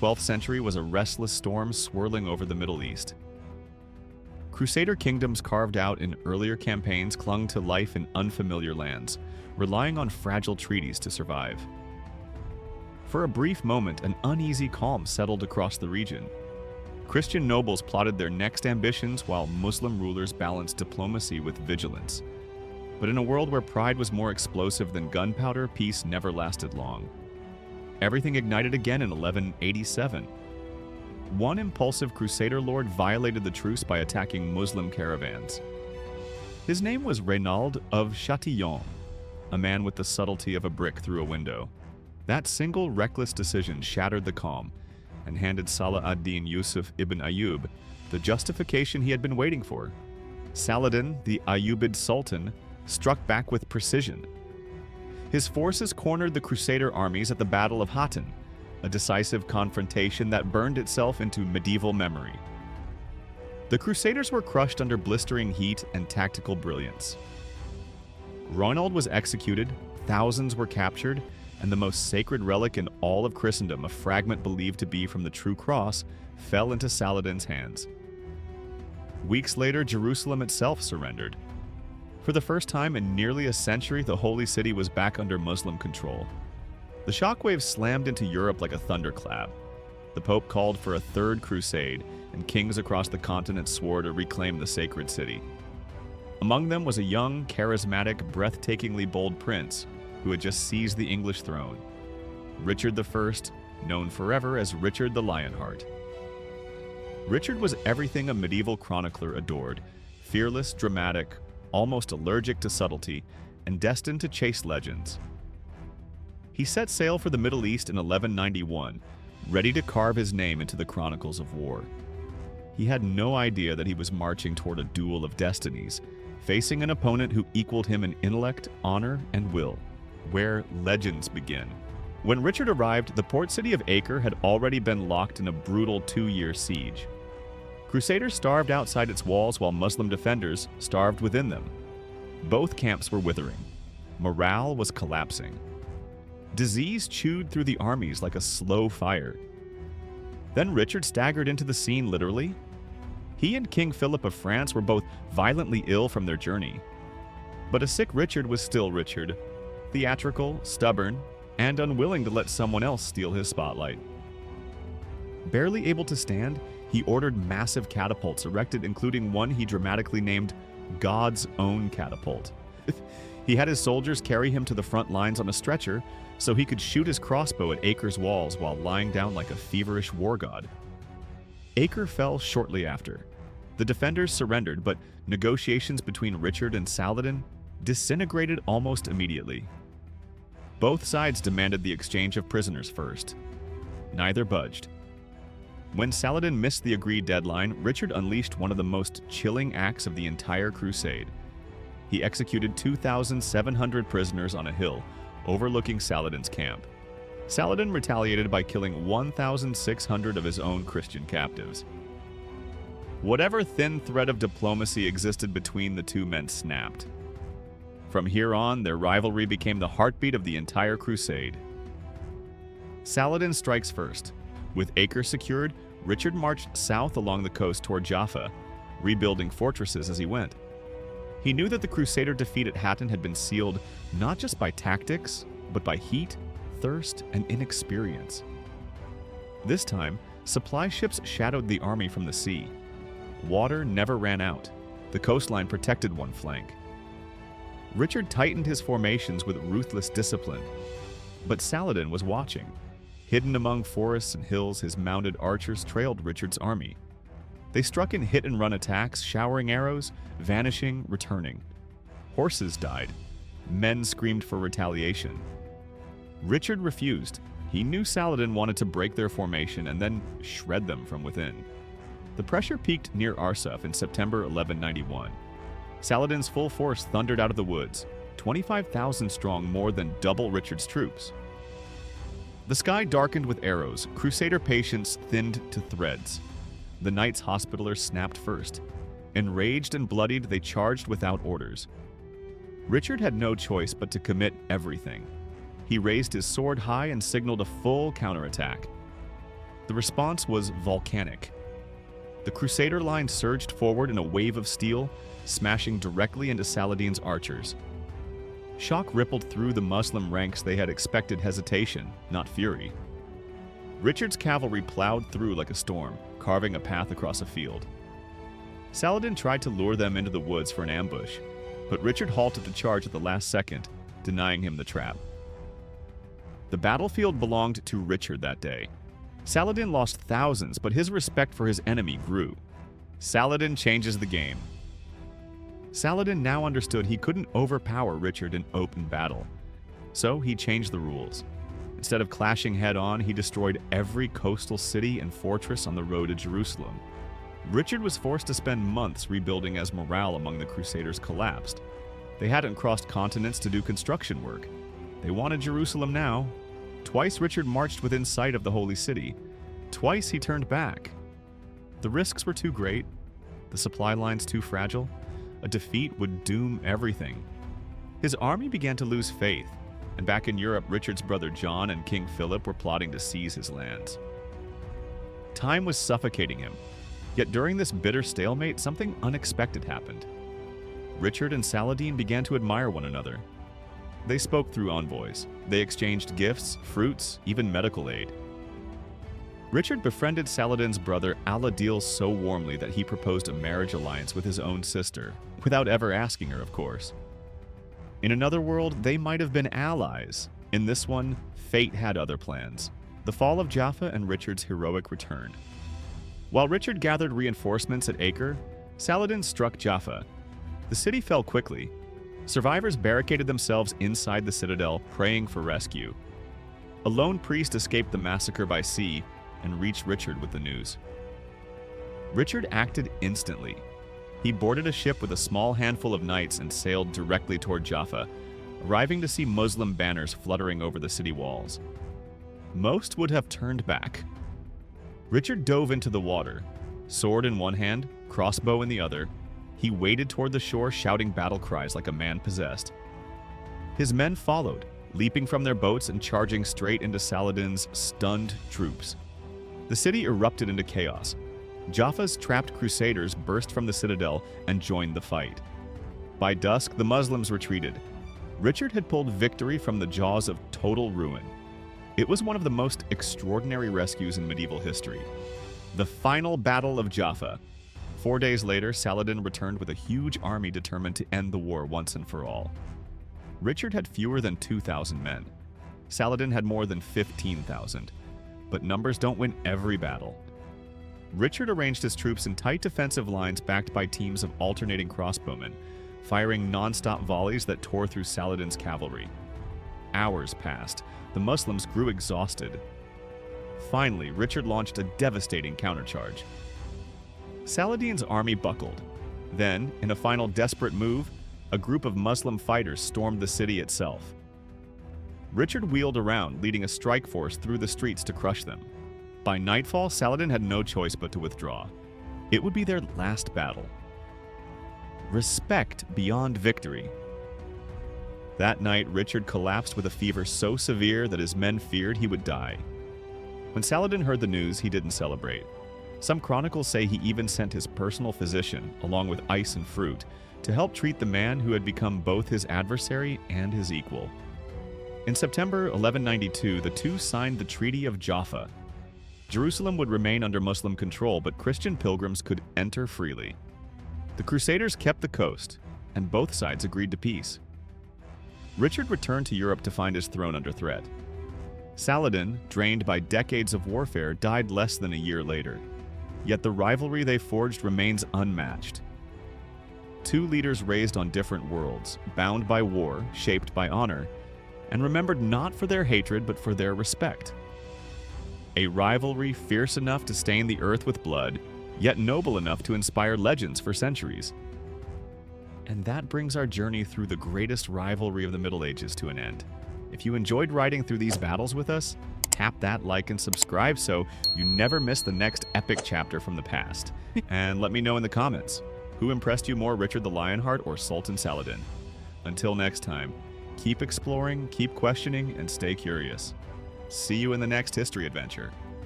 12th century was a restless storm swirling over the Middle East. Crusader kingdoms carved out in earlier campaigns clung to life in unfamiliar lands, relying on fragile treaties to survive. For a brief moment, an uneasy calm settled across the region. Christian nobles plotted their next ambitions while Muslim rulers balanced diplomacy with vigilance. But in a world where pride was more explosive than gunpowder, peace never lasted long. Everything ignited again in 1187. One impulsive crusader lord violated the truce by attacking Muslim caravans. His name was Reynald of Chatillon, a man with the subtlety of a brick through a window. That single reckless decision shattered the calm and handed Salah ad-Din Yusuf ibn Ayyub the justification he had been waiting for. Saladin, the Ayyubid Sultan, struck back with precision. His forces cornered the Crusader armies at the Battle of Hattin, a decisive confrontation that burned itself into medieval memory. The Crusaders were crushed under blistering heat and tactical brilliance. Reynald was executed, thousands were captured, and the most sacred relic in all of Christendom, a fragment believed to be from the True Cross, fell into Saladin's hands. Weeks later, Jerusalem itself surrendered. For the first time in nearly a century, the Holy City was back under Muslim control. The shockwave slammed into Europe like a thunderclap. The Pope called for a Third Crusade, and kings across the continent swore to reclaim the sacred city. Among them was a young, charismatic, breathtakingly bold prince who had just seized the English throne, Richard I, known forever as Richard the Lionheart. Richard was everything a medieval chronicler adored: fearless, dramatic, almost allergic to subtlety, and destined to chase legends. He set sail for the Middle East in 1191, ready to carve his name into the chronicles of war. He had no idea that he was marching toward a duel of destinies, facing an opponent who equaled him in intellect, honor, and will, where legends begin. When Richard arrived, the port city of Acre had already been locked in a brutal 2-year siege. Crusaders starved outside its walls while Muslim defenders starved within them. Both camps were withering. Morale was collapsing. Disease chewed through the armies like a slow fire. Then Richard staggered into the scene literally. He and King Philip of France were both violently ill from their journey. But a sick Richard was still Richard, theatrical, stubborn, and unwilling to let someone else steal his spotlight. Barely able to stand, he ordered massive catapults erected, including one he dramatically named God's Own Catapult. He had his soldiers carry him to the front lines on a stretcher so he could shoot his crossbow at Acre's walls while lying down like a feverish war god. Acre fell shortly after. The defenders surrendered, but negotiations between Richard and Saladin disintegrated almost immediately. Both sides demanded the exchange of prisoners first. Neither budged. When Saladin missed the agreed deadline, Richard unleashed one of the most chilling acts of the entire crusade. He executed 2,700 prisoners on a hill overlooking Saladin's camp. Saladin retaliated by killing 1,600 of his own Christian captives. Whatever thin thread of diplomacy existed between the two men snapped. From here on, their rivalry became the heartbeat of the entire crusade. Saladin strikes first. With Acre secured, Richard marched south along the coast toward Jaffa, rebuilding fortresses as he went. He knew that the Crusader defeat at Hattin had been sealed not just by tactics, but by heat, thirst, and inexperience. This time, supply ships shadowed the army from the sea. Water never ran out. The coastline protected one flank. Richard tightened his formations with ruthless discipline. But Saladin was watching. Hidden among forests and hills, his mounted archers trailed Richard's army. They struck in hit-and-run attacks, showering arrows, vanishing, returning. Horses died. Men screamed for retaliation. Richard refused. He knew Saladin wanted to break their formation and then shred them from within. The pressure peaked near Arsuf in September 1191. Saladin's full force thundered out of the woods, 25,000 strong, more than double Richard's troops. The sky darkened with arrows, Crusader patience thinned to threads. The Knights Hospitallers snapped first. Enraged and bloodied, they charged without orders. Richard had no choice but to commit everything. He raised his sword high and signaled a full counterattack. The response was volcanic. The Crusader line surged forward in a wave of steel, smashing directly into Saladin's archers. Shock rippled through the Muslim ranks. They had expected hesitation, not fury. Richard's cavalry plowed through like a storm, carving a path across a field. Saladin tried to lure them into the woods for an ambush, but Richard halted the charge at the last second, denying him the trap. The battlefield belonged to Richard that day. Saladin lost thousands, but his respect for his enemy grew. Saladin changes the game. Saladin now understood he couldn't overpower Richard in open battle, so he changed the rules. Instead of clashing head-on, he destroyed every coastal city and fortress on the road to Jerusalem. Richard was forced to spend months rebuilding as morale among the Crusaders collapsed. They hadn't crossed continents to do construction work. They wanted Jerusalem now. Twice Richard marched within sight of the holy city. Twice he turned back. The risks were too great, the supply lines too fragile. A defeat would doom everything. His army began to lose faith, and back in Europe, Richard's brother John and King Philip were plotting to seize his lands. Time was suffocating him, yet during this bitter stalemate, something unexpected happened. Richard and Saladin began to admire one another. They spoke through envoys. They exchanged gifts, fruits, even medical aid. Richard befriended Saladin's brother Al-Adil so warmly that he proposed a marriage alliance with his own sister, without ever asking her, of course. In another world, they might have been allies. In this one, fate had other plans. The fall of Jaffa and Richard's heroic return. While Richard gathered reinforcements at Acre, Saladin struck Jaffa. The city fell quickly. Survivors barricaded themselves inside the citadel, praying for rescue. A lone priest escaped the massacre by sea and reached Richard with the news. Richard acted instantly. He boarded a ship with a small handful of knights and sailed directly toward Jaffa, arriving to see Muslim banners fluttering over the city walls. Most would have turned back. Richard dove into the water, sword in one hand, crossbow in the other. He waded toward the shore, shouting battle cries like a man possessed. His men followed, leaping from their boats and charging straight into Saladin's stunned troops. The city erupted into chaos. Jaffa's trapped crusaders burst from the citadel and joined the fight. By dusk, the Muslims retreated. Richard had pulled victory from the jaws of total ruin. It was one of the most extraordinary rescues in medieval history. The final Battle of Jaffa. 4 days later, Saladin returned with a huge army determined to end the war once and for all. Richard had fewer than 2,000 men. Saladin had more than 15,000. But numbers don't win every battle. Richard arranged his troops in tight defensive lines backed by teams of alternating crossbowmen, firing non-stop volleys that tore through Saladin's cavalry. Hours passed. The Muslims grew exhausted. Finally, Richard launched a devastating countercharge. Saladin's army buckled. Then, in a final desperate move, a group of Muslim fighters stormed the city itself. Richard wheeled around, leading a strike force through the streets to crush them. By nightfall, Saladin had no choice but to withdraw. It would be their last battle. Respect beyond victory. That night, Richard collapsed with a fever so severe that his men feared he would die. When Saladin heard the news, he didn't celebrate. Some chronicles say he even sent his personal physician, along with ice and fruit, to help treat the man who had become both his adversary and his equal. In September 1192, the two signed the Treaty of Jaffa. Jerusalem would remain under Muslim control, but Christian pilgrims could enter freely. The Crusaders kept the coast, and both sides agreed to peace. Richard returned to Europe to find his throne under threat. Saladin, drained by decades of warfare, died less than a year later. Yet the rivalry they forged remains unmatched. Two leaders raised on different worlds, bound by war, shaped by honor, and remembered not for their hatred but for their respect. A rivalry fierce enough to stain the earth with blood, yet noble enough to inspire legends for centuries. And that brings our journey through the greatest rivalry of the Middle Ages to an end. If you enjoyed riding through these battles with us, tap that like and subscribe so you never miss the next epic chapter from the past. And let me know in the comments, who impressed you more, Richard the Lionheart or Sultan Saladin? Until next time, keep exploring, keep questioning, and stay curious. See you in the next history adventure.